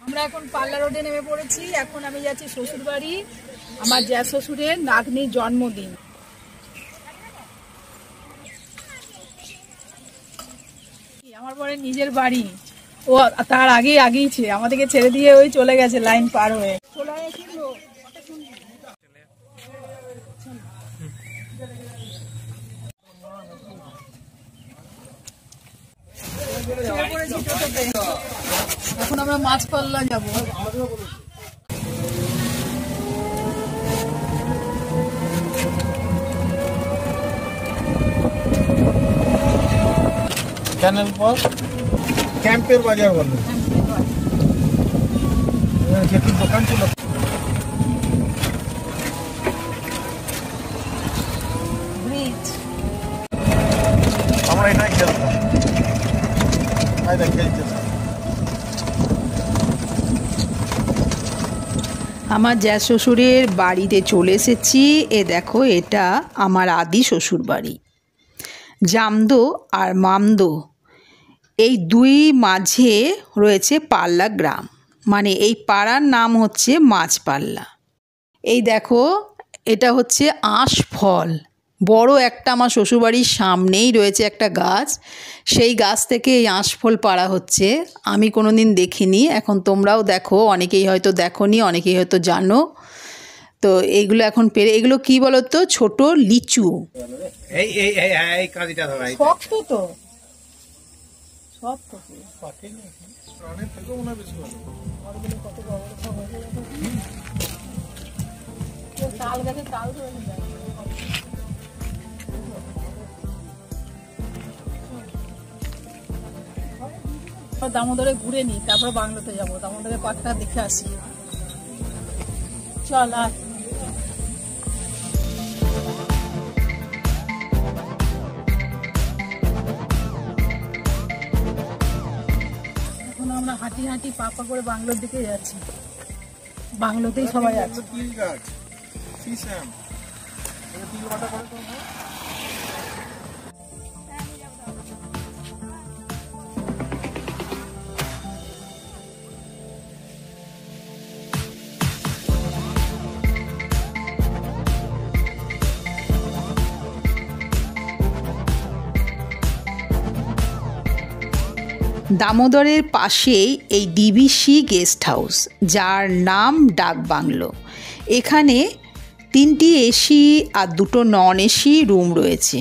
আমরা এখন পাল্লা রোডে নেমে পড়েছি। এখন আমি যাচ্ছি শ্বশুর বাড়ি, আমার জ্যা শ্বশুরের নাতনির জন্মদিন। আমার পরে নিজের বাড়ি, ও তার আগেই আমাদেরকে ছেড়ে দিয়ে ওই চলে গেছে লাইন পার হয়ে। এখন আমরা মাছ পাল্লা যাবো। ক্যানেল পর ক্যাম্পের বাজার বলে যেটি দোকান ছিল। ব্রিজ আমরা এটাই খেলতাম। আমার জ্যা শ্বশুরের বাড়িতে চলে এসেছি। এ দেখো, এটা আমার আদি শ্বশুর বাড়ি। জামদো আর মামদো এই দুই মাঝে রয়েছে পাল্লা গ্রাম, মানে এই পাড়ার নাম হচ্ছে মাঝপাল্লা। এই দেখো, এটা হচ্ছে আঁশ ফল, বড় একটা আমার শ্বশুরবাড়ির সামনেই রয়েছে একটা গাছ, সেই গাছ থেকে এই আঁশ ফল পাড়া হচ্ছে। আমি কোনো দিন দেখিনি, এখন তোমরাও দেখো, অনেকেই হয়তো দেখোনি, অনেকেই হয়তো জানো। তো এইগুলো এখন পেরে, এগুলো কি বলো তো, ছোট লিচু। শক্ত তো, শক্ত তাল গাছে তাল ধরে যায়। দামোদরে ঘুরে নি, তারপর বাংলাতে যাবো। দামোদরের পার্কটা দেখে আসি, চল। আর এখন আমরা হাঁটি হাঁটি পা করে বাংলোর দিকে যাচ্ছি। বাংলোতেই সবাই আছে। দামোদরের পাশেই এই ডিভিসি গেস্ট হাউস, যার নাম ডাক বাংলো। এখানে 3টি এসি আর 2টো নন এসি রুম রয়েছে।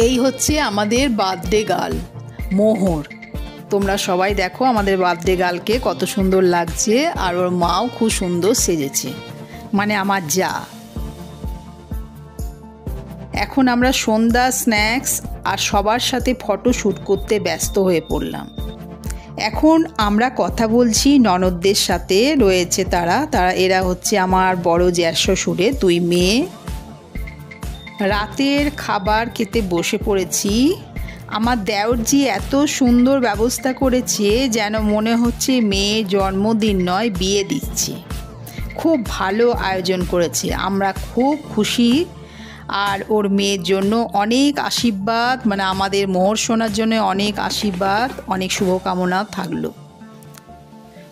এই হচ্ছে আমাদের বার্থডে গার্ল মোহর। তোমরা সবাই দেখো আমাদের বার্থডে গার্লকে কত সুন্দর লাগছে, আর ওর মাও খুব সুন্দর সেজেছে, মানে আমার যা। এখন আমরা সন্ধ্যা স্ন্যাক্স আর সবার সাথে ফটো শ্যুট করতে ব্যস্ত হয়ে পড়লাম। এখন আমরা কথা বলছি ননদদের সাথে, রয়েছে তারা এরা হচ্ছে আমার বড় জ্যা শ্বশুরের 2 মেয়ে। রাতের খাবার খেতে বসে পড়েছি। আমার দেওরজি এত সুন্দর ব্যবস্থা করেছে, যেন মনে হচ্ছে মেয়ের জন্মদিন নয়, বিয়ে দিচ্ছে। খুব ভালো আয়োজন করেছে, আমরা খুব খুশি। আর ওর মেয়ের জন্য অনেক আশীর্বাদ, মানে আমাদের মোহর সোনার জন্য অনেক আশীর্বাদ, অনেক শুভকামনা থাকলো।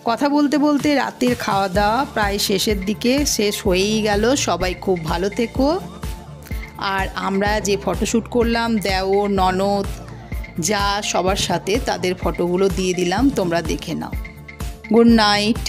কথা বলতে বলতে রাতের খাওয়া দাওয়া প্রায় শেষের দিকে, শেষ হয়েই গেল। সবাই খুব ভালো থেকো। আর আমরা যে ফটোশ্যুট করলাম দেওর ননদ যা সবার সাথে, তাদের ফটোগুলো দিয়ে দিলাম, তোমরা দেখে নাও। Good night.